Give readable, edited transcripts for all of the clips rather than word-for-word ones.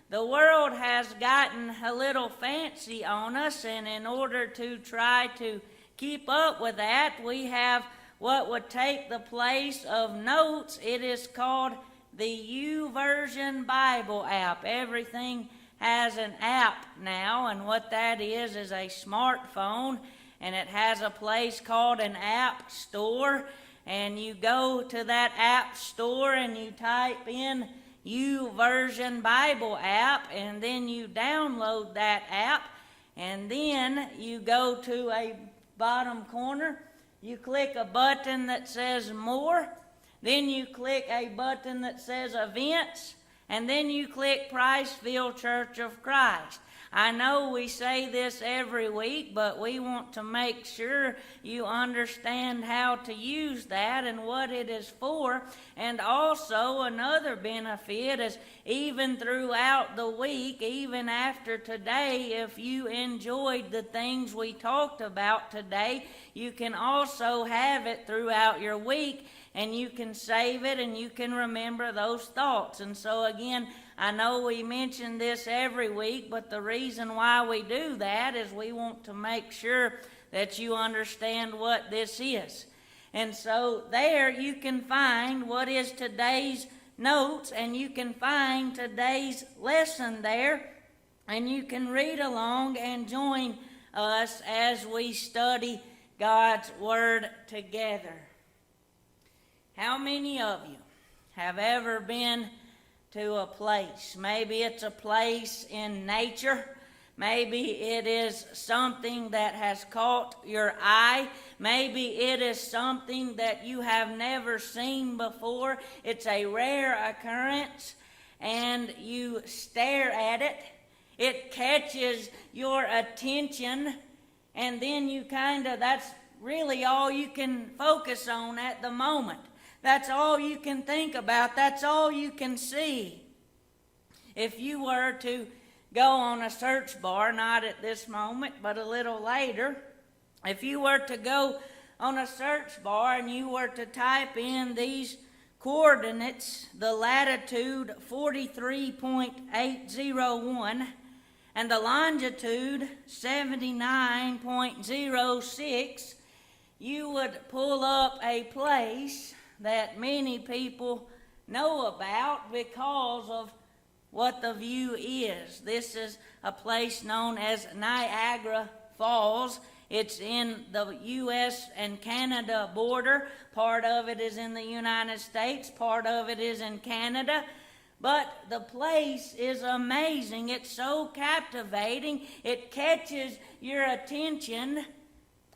The world has gotten a little fancy on us, and in order to try to keep up with that, we have what would take the place of notes. It is called the YouVersion Bible app. Everything has an app now, and what that is a smartphone, and it has a place called an app store, and you go to that app store and you type in YouVersion Bible app, and then you download that app, and then you go to a bottom corner, you click a button that says More, then you click a button that says Events, and then you click Priceville Church of Christ. I know we say this every week, but we want to make sure you understand how to use that and what it is for. And also another benefit is even throughout the week, even after today, if you enjoyed the things we talked about today, you can also have it throughout your week, and you can save it and you can remember those thoughts. And so again, I know we mention this every week, but the reason why we do that is we want to make sure that you understand what this is. And so there you can find what is today's notes, and you can find today's lesson there, and you can read along and join us as we study God's Word together. How many of you have ever been to a place? Maybe it's a place in nature. Maybe it is something that has caught your eye. Maybe it is something that you have never seen before. It's a rare occurrence, and you stare at it. It catches your attention, and then that's really all you can focus on at the moment. That's all you can think about. That's all you can see. If you were to go on a search bar, not at this moment, but a little later, if you were to go on a search bar and you were to type in these coordinates, the latitude 43.801 and the longitude 79.06, you would pull up a place that many people know about because of what the view is. This is a place known as Niagara Falls. It's in the U.S. and Canada border. Part of it is in the United States, part of it is in Canada. But the place is amazing. It's so captivating. It catches your attention.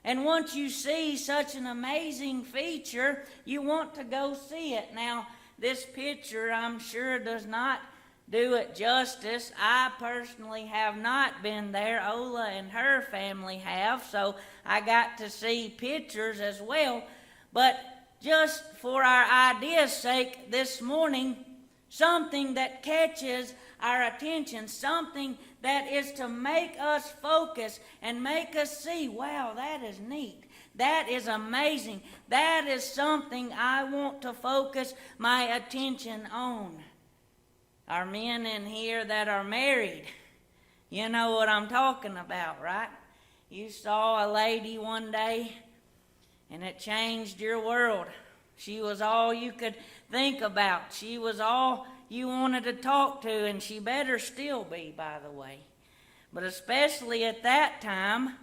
And once you see such an amazing feature, you want to go see it. Now, this picture, I'm sure, does not do it justice. I personally have not been there. Ola and her family have, so I got to see pictures as well. But just for our idea's sake this morning, something that catches our attention, something that is to make us focus and make us see, wow, that is neat. That is amazing. That is something I want to focus my attention on. Our men in here that are married, you know what I'm talking about, right? You saw a lady one day and it changed your world. She was all you could think about. She was all you wanted to talk to, and she better still be, by the way. But especially at that time,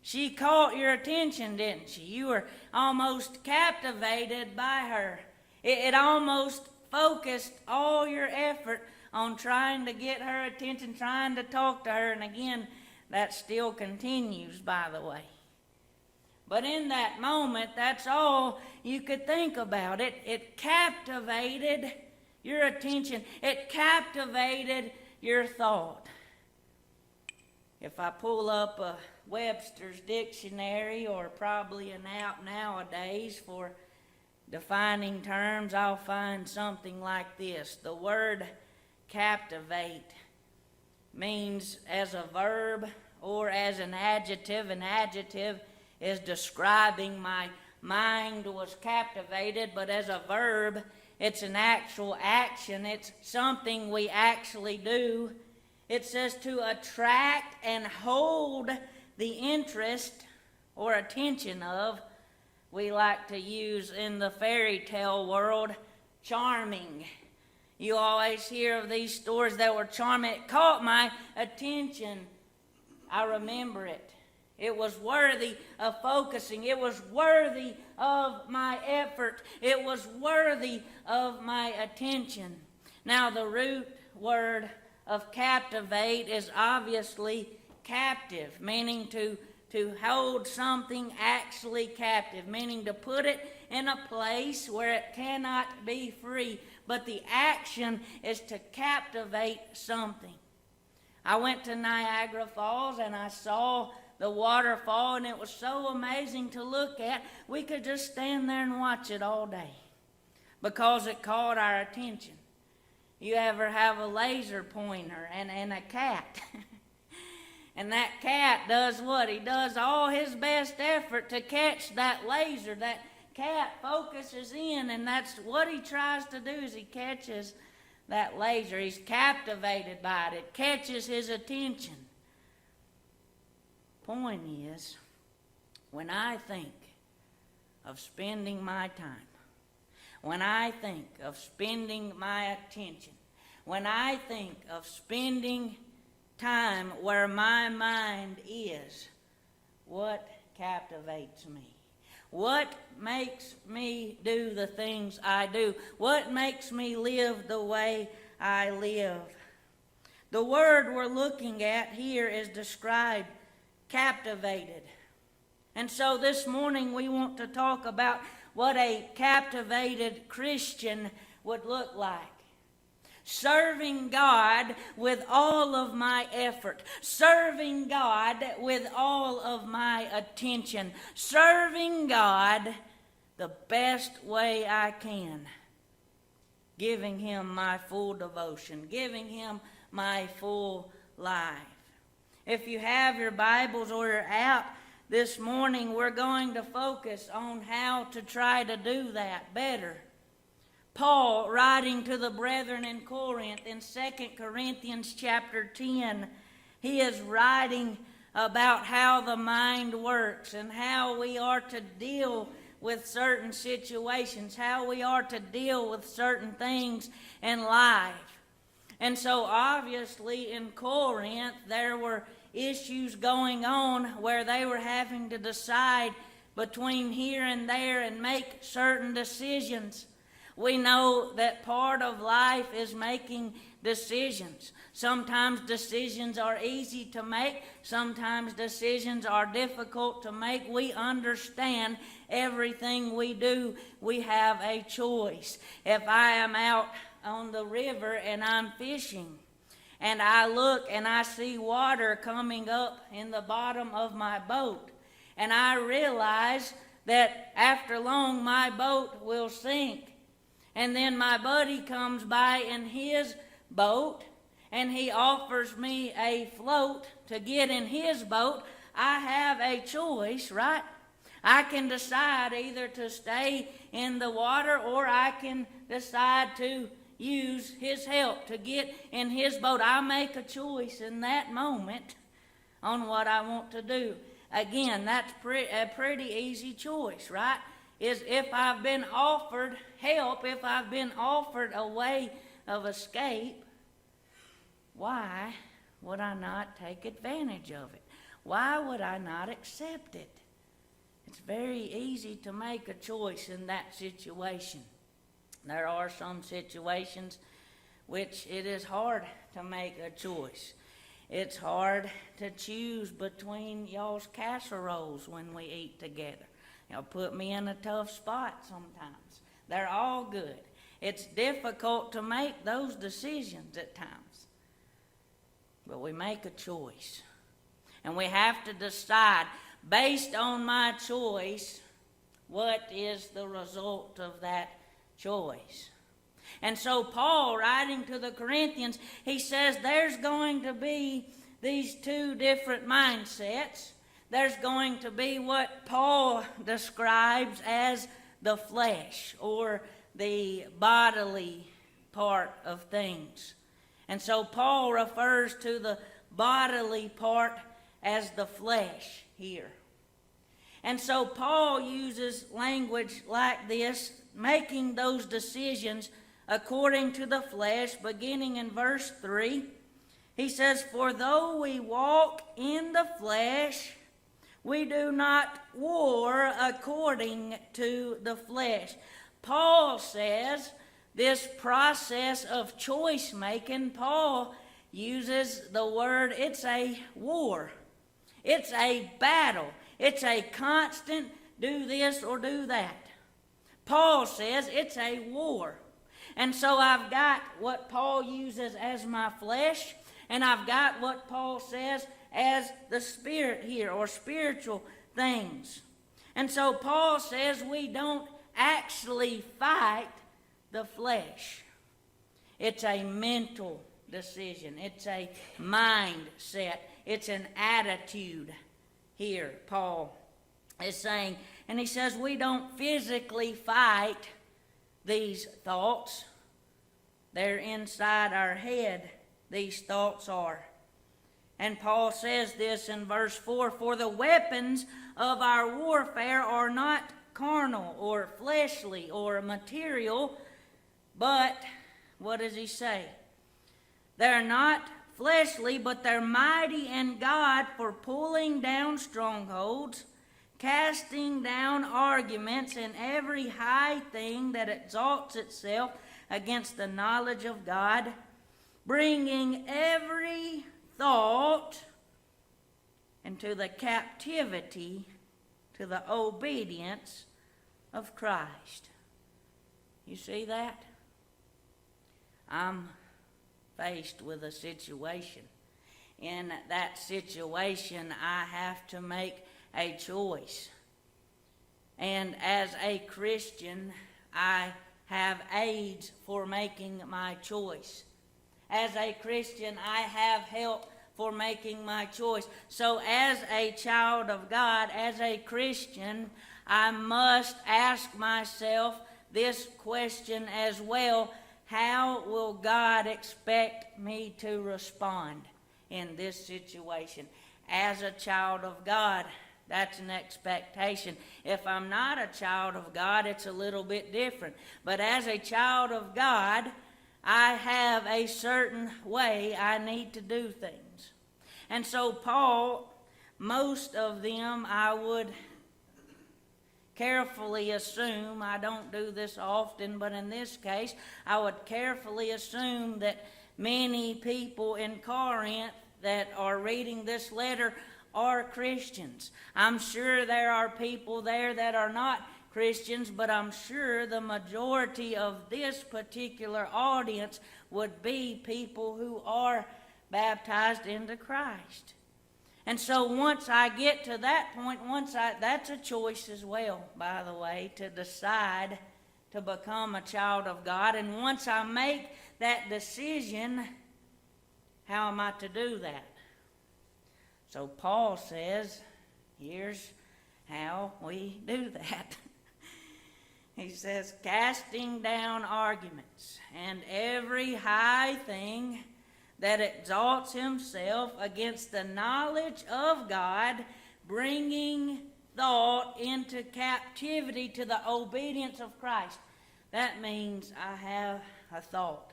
she caught your attention, didn't she? You were almost captivated by her. It almost focused all your effort on trying to get her attention, trying to talk to her, and again, that still continues, by the way. But in that moment, that's all you could think about. It captivated your attention. It captivated your thought. If I pull up a Webster's dictionary, or probably an app nowadays for defining terms, I'll find something like this. The word captivate means as a verb or as an adjective. An adjective is describing my mind was captivated, but as a verb, it's an actual action. It's something we actually do. It says to attract and hold the interest or attention of, we like to use in the fairy tale world, charming. You always hear of these stories that were charming. It caught my attention. I remember it. It was worthy of focusing. It was worthy of my effort. It was worthy of my attention. Now, the root word of captivate is obviously captive, meaning to hold something actually captive, meaning to put it in a place where it cannot be free. But the action is to captivate something. I went to Niagara Falls and I saw the waterfall, and it was so amazing to look at. We could just stand there and watch it all day because it caught our attention. You ever have a laser pointer and a cat? And that cat does what? He does all his best effort to catch that laser. That cat focuses in, and that's what he tries to do, is he catches that laser. He's captivated by it. It catches his attention. Point is, when I think of spending my time, when I think of spending my attention, when I think of spending time where my mind is, what captivates me? What makes me do the things I do? What makes me live the way I live? The word we're looking at here is described captivated. And so this morning we want to talk about what a captivated Christian would look like. Serving God with all of my effort. Serving God with all of my attention. Serving God the best way I can. Giving Him my full devotion. Giving Him my full life. If you have your Bibles or your app this morning, we're going to focus on how to try to do that better. Paul, writing to the brethren in Corinth in 2 Corinthians chapter 10, he is writing about how the mind works and how we are to deal with certain situations, how we are to deal with certain things in life. And so obviously in Corinth there were issues going on where they were having to decide between here and there and make certain decisions. We know that part of life is making decisions. Sometimes decisions are easy to make. Sometimes decisions are difficult to make. We understand everything we do, we have a choice. If I am out on the river and I'm fishing, and I look and I see water coming up in the bottom of my boat, and I realize that after long my boat will sink. And then my buddy comes by in his boat and he offers me a float to get in his boat. I have a choice, right? I can decide either to stay in the water or I can decide to use his help to get in his boat. I make a choice in that moment on what I want to do. Again, that's a pretty easy choice, right? Is if I've been offered help, if I've been offered a way of escape, why would I not take advantage of it? Why would I not accept it? It's very easy to make a choice in that situation. There are some situations which it is hard to make a choice. It's hard to choose between y'all's casseroles when we eat together. Y'all put me in a tough spot sometimes. They're all good. It's difficult to make those decisions at times. But we make a choice. And we have to decide, based on my choice, what is the result of that choice. And so Paul, writing to the Corinthians, he says there's going to be these two different mindsets. There's going to be what Paul describes as the flesh, or the bodily part of things. And so Paul refers to the bodily part as the flesh here. And so Paul uses language like this, making those decisions according to the flesh, beginning in verse 3. He says, "For though we walk in the flesh, we do not war according to the flesh." Paul says this process of choice making, Paul uses the word, it's a war. It's a battle. It's a constant do this or do that. Paul says it's a war. And so I've got what Paul uses as my flesh, and I've got what Paul says as the spirit here, or spiritual things. And so Paul says we don't actually fight the flesh. It's a mental decision. It's a mindset. It's an attitude here, Paul is saying. And he says we don't physically fight these thoughts. They're inside our head, these thoughts are. And Paul says this in verse 4, "For the weapons of our warfare are not carnal or fleshly or material, but," what does he say? "They're not fleshly, but they're mighty in God for pulling down strongholds, casting down arguments and every high thing that exalts itself against the knowledge of God, bringing every thought into the captivity to the obedience of Christ." You see that? I'm faced with a situation. In that situation, I have to make a choice. And as a Christian, I have aids for making my choice. As a Christian, I have help for making my choice. So as a child of God, as a Christian, I must ask myself this question as well: how will God expect me to respond in this situation? As a child of God, that's an expectation. If I'm not a child of God, it's a little bit different. But as a child of God, I have a certain way I need to do things. And so Paul, most of them I would carefully assume, I don't do this often, but in this case, I would carefully assume that many people in Corinth that are reading this letter are Christians. I'm sure there are people there that are not Christians, but I'm sure the majority of this particular audience would be people who are baptized into Christ. And so once I get to that point, that's a choice as well, by the way, to decide to become a child of God. And once I make that decision, how am I to do that? So Paul says, here's how we do that. He says, "Casting down arguments and every high thing that exalts himself against the knowledge of God, bringing thought into captivity to the obedience of Christ." That means I have a thought.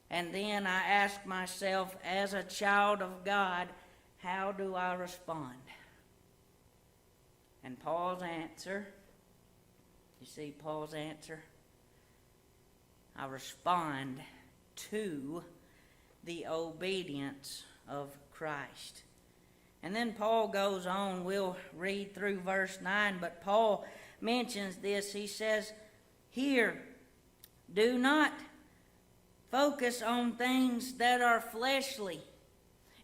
And then I ask myself, as a child of God, how do I respond? And Paul's answer, you see Paul's answer? I respond to the obedience of Christ. And then Paul goes on, we'll read through verse 9, but Paul mentions this. He says, "Here, do not focus on things that are fleshly."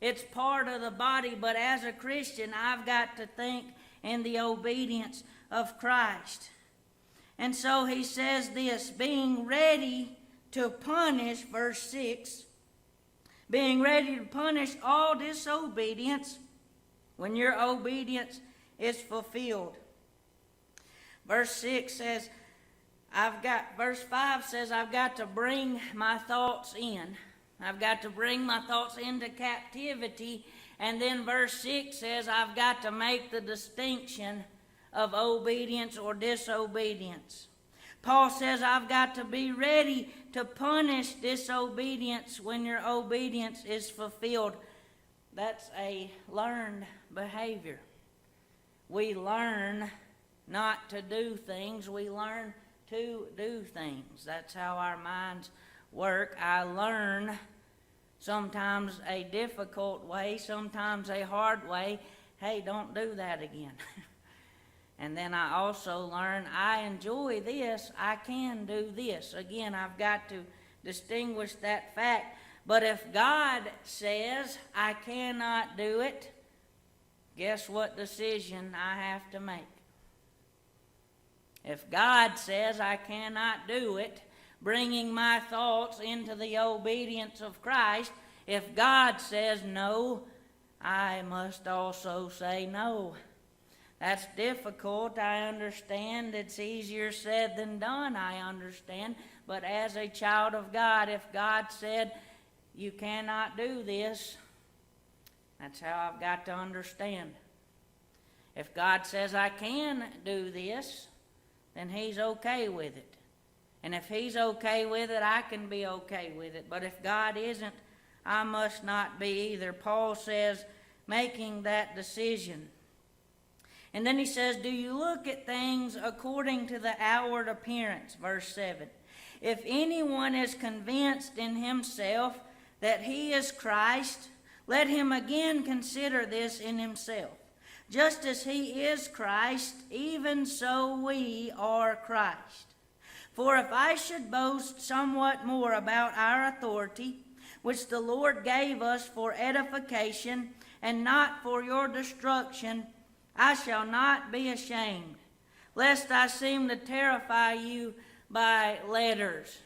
It's part of the body, but as a Christian, I've got to think in the obedience of Christ. And so he says this, being ready to punish, verse 6, being ready to punish all disobedience when your obedience is fulfilled. Verse 6 says, verse 5 says, I've got to bring my thoughts in. I've got to bring my thoughts into captivity. And then verse 6 says I've got to make the distinction of obedience or disobedience. Paul says I've got to be ready to punish disobedience when your obedience is fulfilled. That's a learned behavior. We learn not to do things. We learn to do things. That's how our minds work. I learn sometimes a difficult way, sometimes a hard way. Hey, don't do that again. And then I also learn I enjoy this, I can do this. Again, I've got to distinguish that fact. But if God says I cannot do it, guess what decision I have to make? If God says I cannot do it, bringing my thoughts into the obedience of Christ, if God says no, I must also say no. That's difficult, I understand. It's easier said than done, I understand. But as a child of God, if God said, you cannot do this, that's how I've got to understand. If God says I can do this, then He's okay with it. And if He's okay with it, I can be okay with it. But if God isn't, I must not be either. Paul says, making that decision. And then he says, do you look at things according to the outward appearance? Verse 7. If anyone is convinced in himself that he is Christ, let him again consider this in himself. Just as he is Christ, even so we are Christ. For if I should boast somewhat more about our authority, which the Lord gave us for edification and not for your destruction, I shall not be ashamed, lest I seem to terrify you by letters.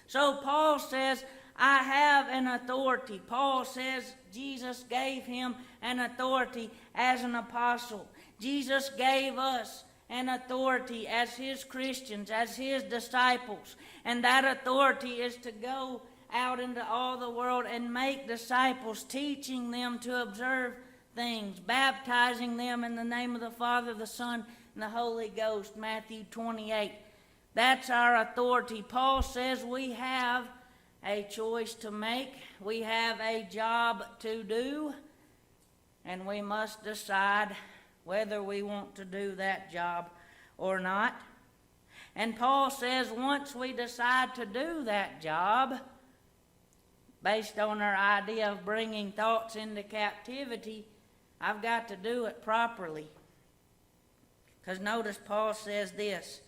So Paul says, I have an authority. Paul says Jesus gave him an authority as an apostle. Jesus gave us an authority as His Christians, as His disciples. And that authority is to go out into all the world and make disciples, teaching them to observe things, baptizing them in the name of the Father, the Son, and the Holy Ghost. Matthew 28. That's our authority. Paul says we have a choice to make. We have a job to do, and we must decide whether we want to do that job or not. And Paul says once we decide to do that job, based on our idea of bringing thoughts into captivity, I've got to do it properly. Because notice Paul says this,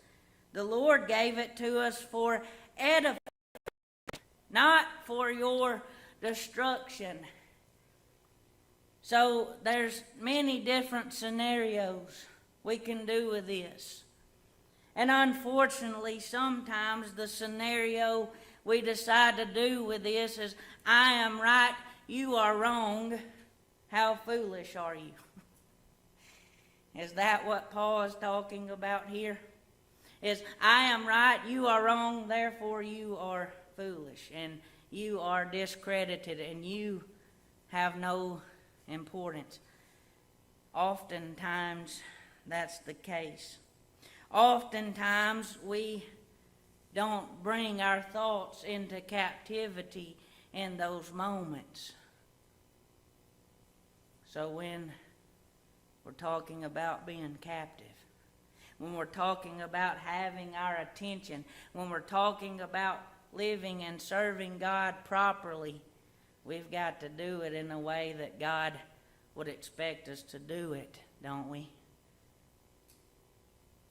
the Lord gave it to us for edification, not for your destruction. So there's many different scenarios we can do with this. And unfortunately, sometimes the scenario we decide to do with this is, I am right, you are wrong. How foolish are you? Is that what Paul is talking about here? Is, I am right, you are wrong, therefore you are foolish, and you are discredited, and you have no importance. Oftentimes, that's the case. Oftentimes, we don't bring our thoughts into captivity in those moments. So when we're talking about being captive, when we're talking about having our attention, when we're talking about living and serving God properly, we've got to do it in a way that God would expect us to do it, don't we?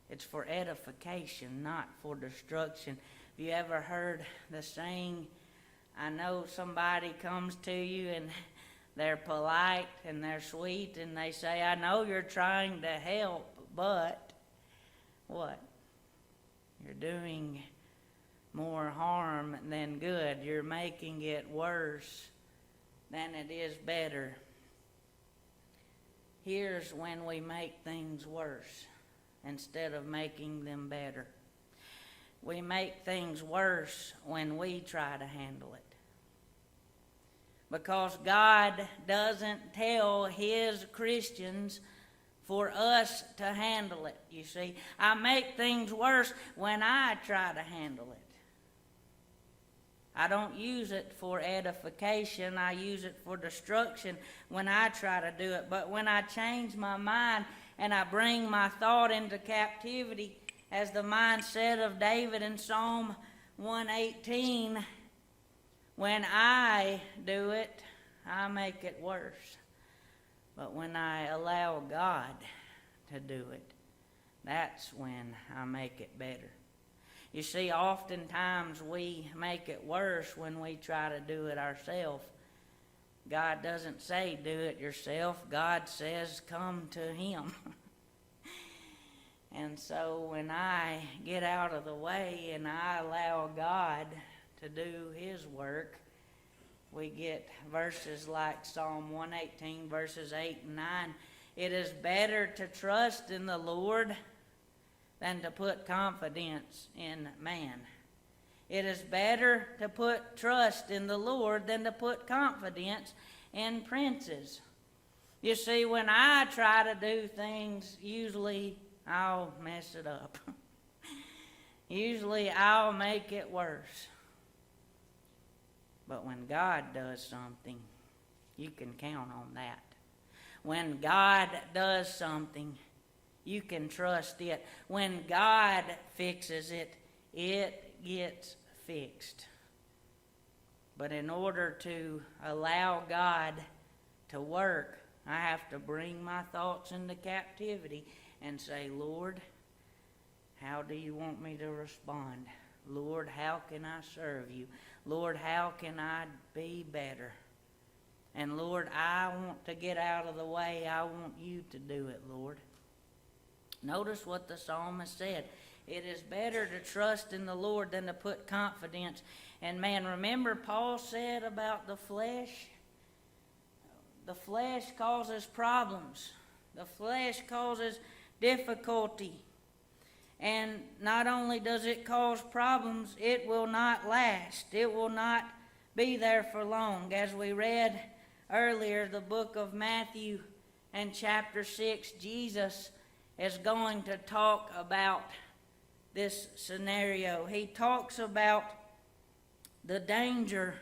It's for edification, not for destruction. Have you ever heard the saying, I know somebody comes to you and they're polite and they're sweet and they say, I know you're trying to help, but what? You're doing more harm than good. You're making it worse than it is better. Here's when we make things worse instead of making them better. We make things worse when we try to handle it. because God doesn't tell His Christians for us to handle it, you see. I make things worse when I try to handle it. I don't use it for edification. I use it for destruction when I try to do it. But when I change my mind and I bring my thought into captivity, as the mindset of David in Psalm 118, when I do it, I make it worse. But when I allow God to do it, that's when I make it better. You see, oftentimes we make it worse when we try to do it ourselves. God doesn't say do it yourself. God says come to Him. And so when I get out of the way and I allow God to do His work, we get verses like Psalm 118, verses 8 and 9. It is better to trust in the Lord than to put confidence in man. It is better to put trust in the Lord than to put confidence in princes. You see, when I try to do things, usually I'll mess it up. Usually I'll make it worse. But when God does something, you can count on that. When God does something, you can trust it. When God fixes it, it gets fixed. But in order to allow God to work, I have to bring my thoughts into captivity and say, Lord, how do you want me to respond? Lord, how can I serve you? Lord, how can I be better? And Lord, I want to get out of the way. I want you to do it, Lord. Notice what the psalmist said. It is better to trust in the Lord than to put confidence in man. Remember, Paul said about the flesh? The flesh causes problems. The flesh causes difficulty. And not only does it cause problems, it will not last. It will not be there for long. As we read earlier, the book of Matthew and chapter 6, Jesus is going to talk about this scenario. He talks about the danger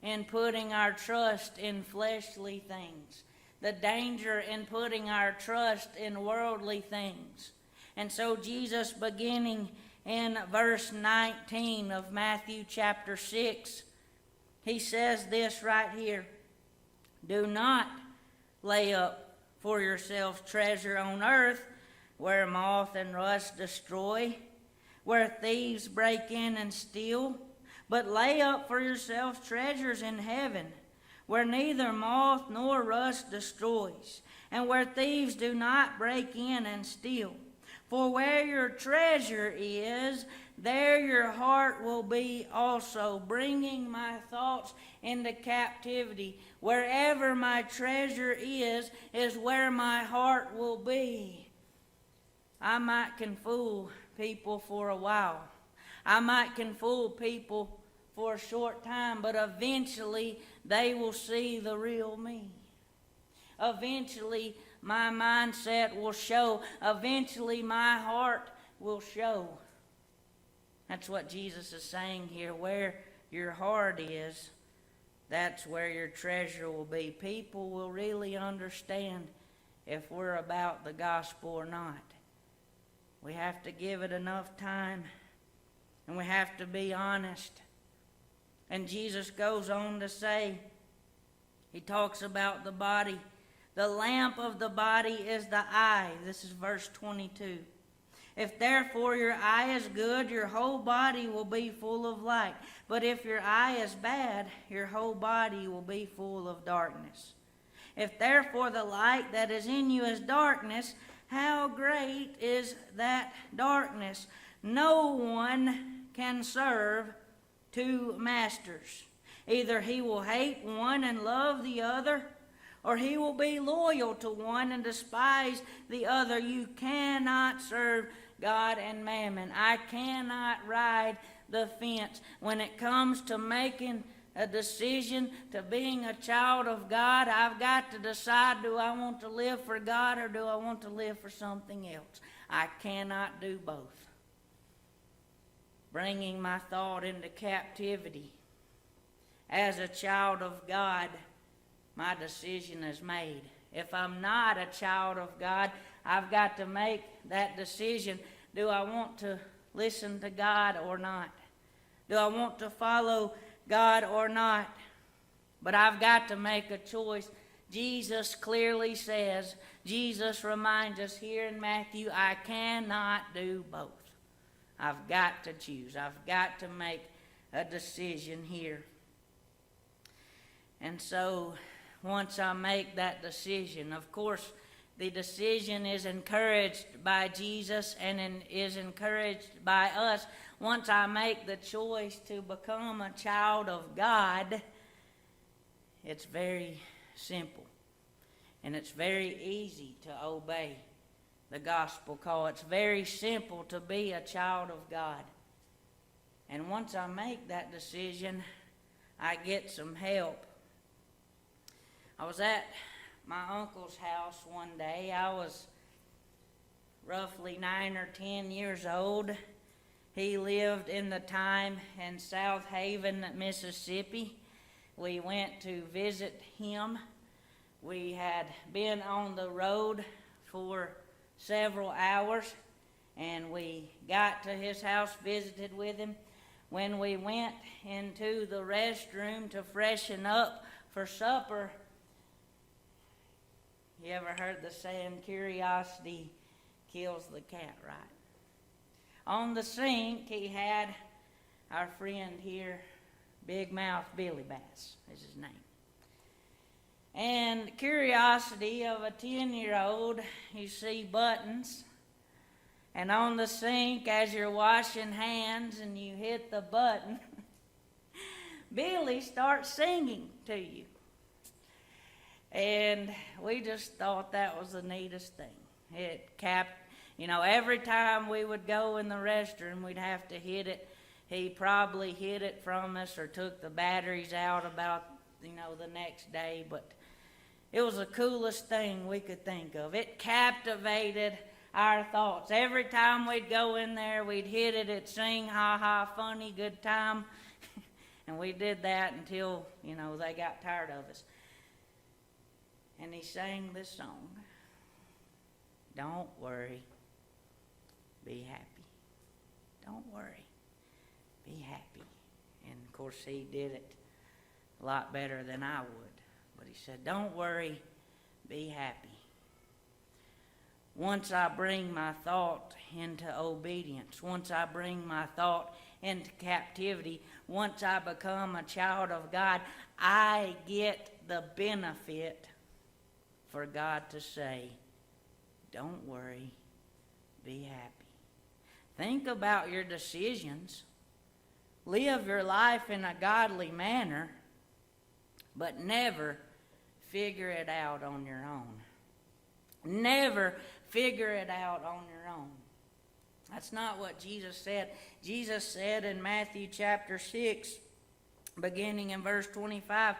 in putting our trust in fleshly things, the danger in putting our trust in worldly things. And so Jesus, beginning in verse 19 of Matthew chapter 6, he says this right here. Do not lay up for yourselves treasure on earth, where moth and rust destroy, where thieves break in and steal, but lay up for yourselves treasures in heaven, where neither moth nor rust destroys, and where thieves do not break in and steal. For where your treasure is, there your heart will be also. Bringing my thoughts into captivity. Wherever my treasure is where my heart will be. I might can fool people for a while. I might can fool people for a short time, but eventually they will see the real me. Eventually my mindset will show. Eventually my heart will show. That's what Jesus is saying here. Where your heart is, that's where your treasure will be. People will really understand if we're about the gospel or not. We have to give it enough time, and we have to be honest. And Jesus goes on to say, he talks about the body. The lamp of the body is the eye. This is verse 22. If therefore your eye is good, your whole body will be full of light. But if your eye is bad, your whole body will be full of darkness. If therefore the light that is in you is darkness, how great is that darkness? No one can serve two masters. Either he will hate one and love the other, or he will be loyal to one and despise the other. You cannot serve God and mammon. I cannot ride the fence. When it comes to making a decision to being a child of God, I've got to decide, do I want to live for God or do I want to live for something else? I cannot do both. Bringing my thought into captivity. As a child of God, my decision is made. If I'm not a child of God, I've got to make that decision. Do I want to listen to God or not? Do I want to follow God or not? But I've got to make a choice. Jesus clearly says, Jesus reminds us here in Matthew, I cannot do both. I've got to choose. I've got to make a decision here. And so, once I make that decision, of course, the decision is encouraged by Jesus and is encouraged by us. Once I make the choice to become a child of God, it's very simple. And it's very easy to obey the gospel call. It's very simple to be a child of God. And once I make that decision, I get some help. I was at my uncle's house one day. I was roughly 9 or 10 years old. He lived in the time in South Haven, Mississippi. We went to visit him. We had been on the road for several hours, and we got to his house, visited with him. When we went into the restroom to freshen up for supper, you ever heard the saying, curiosity kills the cat, right? On the sink, he had our friend here, Big Mouth Billy Bass is his name. And curiosity of a 10-year-old, you see buttons. And on the sink, as you're washing hands and you hit the button, Billy starts singing to you. And we just thought that was the neatest thing. It capped, every time we would go in the restroom, we'd have to hit it. He probably hid it from us or took the batteries out about, the next day. But it was the coolest thing we could think of. It captivated our thoughts. Every time we'd go in there, we'd hit it, it'd sing, ha ha, funny, good time. And we did that until, they got tired of us. And he sang this song. Don't worry, be happy. Don't worry, be happy. And of course he did it a lot better than I would. But he said, don't worry, be happy. Once I bring my thought into obedience, once I bring my thought into captivity, once I become a child of God, I get the benefit for God to say, don't worry, be happy. Think about your decisions. Live your life in a godly manner, but never figure it out on your own. Never figure it out on your own. That's not what Jesus said. Jesus said in Matthew chapter 6, beginning in verse 25,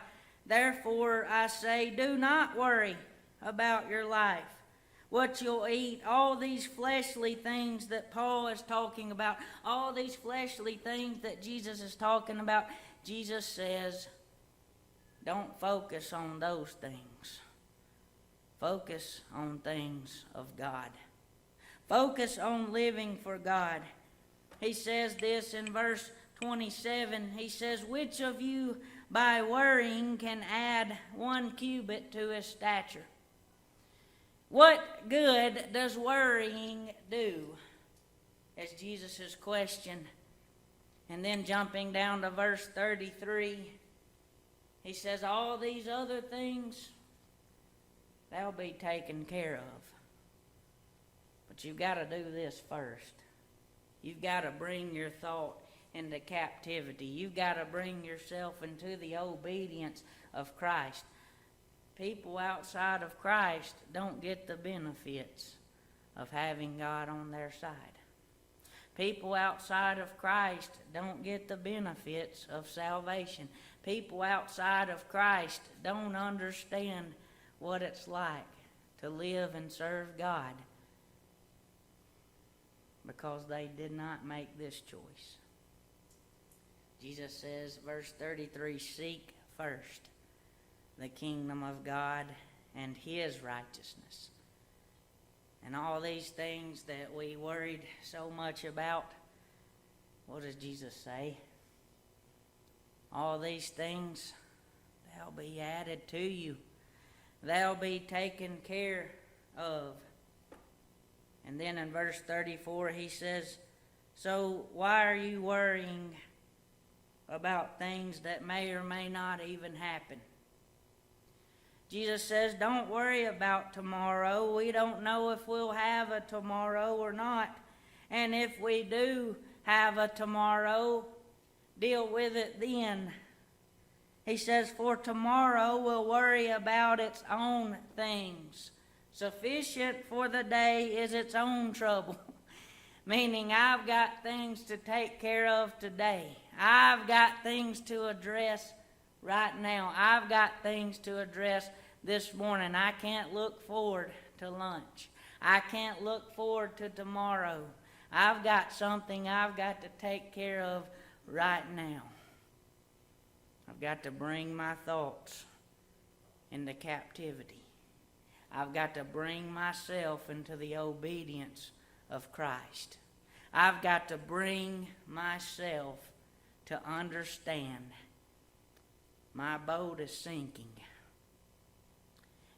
therefore I say, do not worry about your life, what you'll eat, all these fleshly things that Paul is talking about, all these fleshly things that Jesus is talking about. Jesus says, don't focus on those things. Focus on things of God. Focus on living for God. He says this in verse 27. He says, which of you by worrying can add 1 cubit to his stature? What good does worrying do? Is Jesus' question. And then jumping down to verse 33, he says, all these other things, they'll be taken care of. But you've got to do this first. You've got to bring your thought into captivity. You've got to bring yourself into the obedience of Christ. People outside of Christ don't get the benefits of having God on their side. People outside of Christ don't get the benefits of salvation. people outside of Christ don't understand what it's like to live and serve God because they did not make this choice. Jesus says, verse 33, seek first the kingdom of God and His righteousness. And all these things that we worried so much about, what does Jesus say? All these things, they'll be added to you. They'll be taken care of. And then in verse 34 he says, so why are you worrying about things that may or may not even happen? Jesus says, don't worry about tomorrow. We don't know if we'll have a tomorrow or not. And if we do have a tomorrow, deal with it then. He says, for tomorrow will worry about its own things. Sufficient for the day is its own trouble. Meaning I've got things to take care of today. I've got things to address right now. I've got things to address this morning. I can't look forward to lunch. I can't look forward to tomorrow. I've got something I've got to take care of right now. I've got to bring my thoughts into captivity. I've got to bring myself into the obedience of Christ. I've got to bring myself to understand my boat is sinking.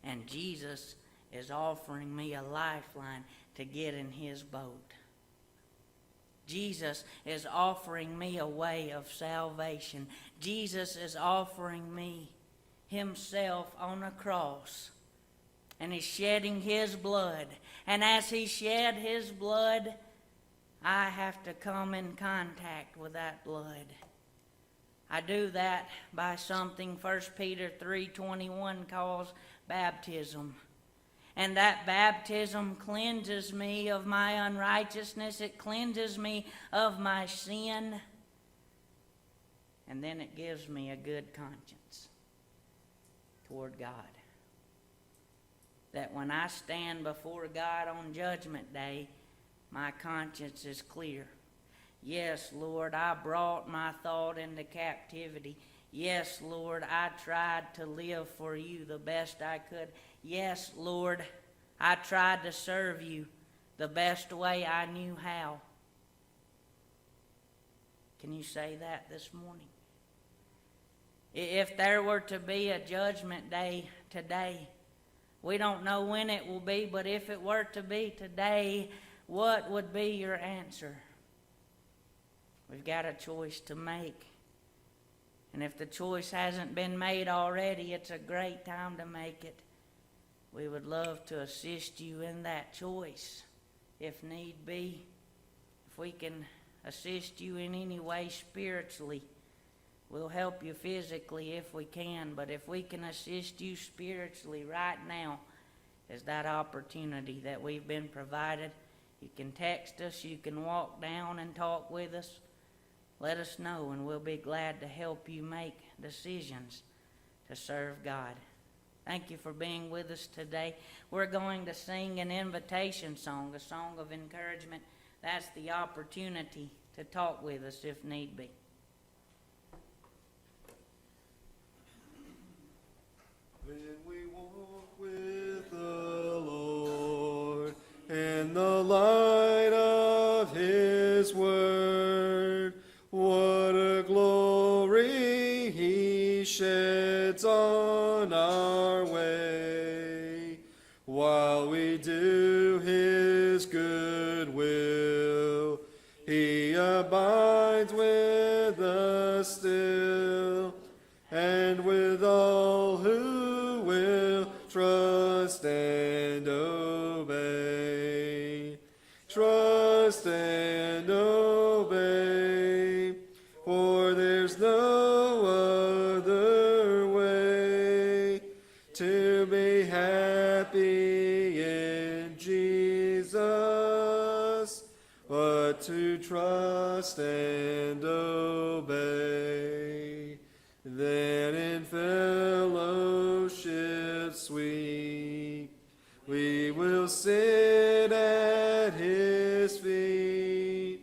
And Jesus is offering me a lifeline to get in His boat. Jesus is offering me a way of salvation. Jesus is offering me Himself on a cross. And He's shedding His blood. And as He shed His blood, I have to come in contact with that blood. I do that by something 1 Peter 3:21 calls baptism. And that baptism cleanses me of my unrighteousness. It cleanses me of my sin. And then it gives me a good conscience toward God. That when I stand before God on Judgment Day, my conscience is clear. Yes, Lord, I brought my thought into captivity. Yes, Lord, I tried to live for You the best I could. Yes, Lord, I tried to serve You the best way I knew how. Can you say that this morning? If there were to be a judgment day today, we don't know when it will be, but if it were to be today, what would be your answer? We've got a choice to make. And if the choice hasn't been made already, it's a great time to make it. We would love to assist you in that choice, if need be. If we can assist you in any way spiritually, we'll help you physically if we can. But if we can assist you spiritually right now, is that opportunity that we've been provided. You can text us, you can walk down and talk with us. Let us know, and we'll be glad to help you make decisions to serve God. Thank you for being with us today. We're going to sing an invitation song, a song of encouragement. That's the opportunity to talk with us if need be. When we walk with the Lord in the light of His word, what a glory He sheds on our way. While we do His good will, He abides with us still, and with all who will trust and obey. Trust and obey, for there's no other way to be happy in Jesus, but to trust and obey. Then sweet. We will sit at his feet,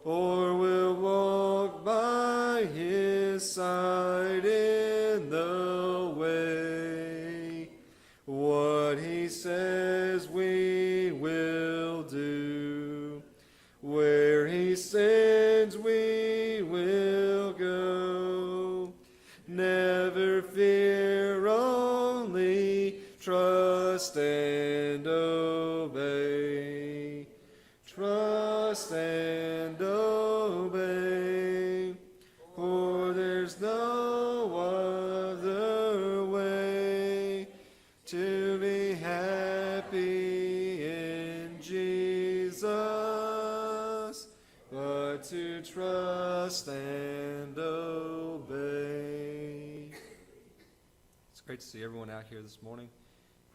or will walk by his side in the way. What he says we will do. Where he sends we will go. Never fear, only trust and obey. Trust and obey. For there's no other way to be happy in Jesus, but to trust and obey. It's great to see everyone out here this morning.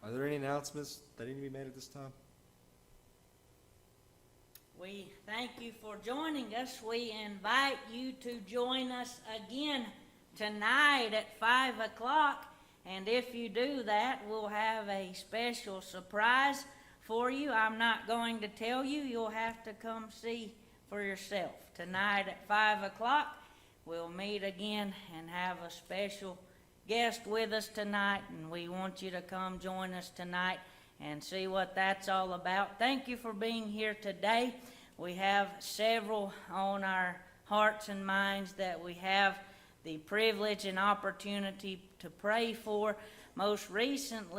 Are there any announcements that need to be made at this time? We thank you for joining us. We invite you to join us again tonight at 5 o'clock. And if you do that, we'll have a special surprise for you. I'm not going to tell you. You'll have to come see for yourself. Tonight at 5 o'clock, we'll meet again and have a special guest with us tonight. And we want you to come join us tonight and see what that's all about. Thank you for being here today. We have several on our hearts and minds that we have the privilege and opportunity to pray for. Most recently,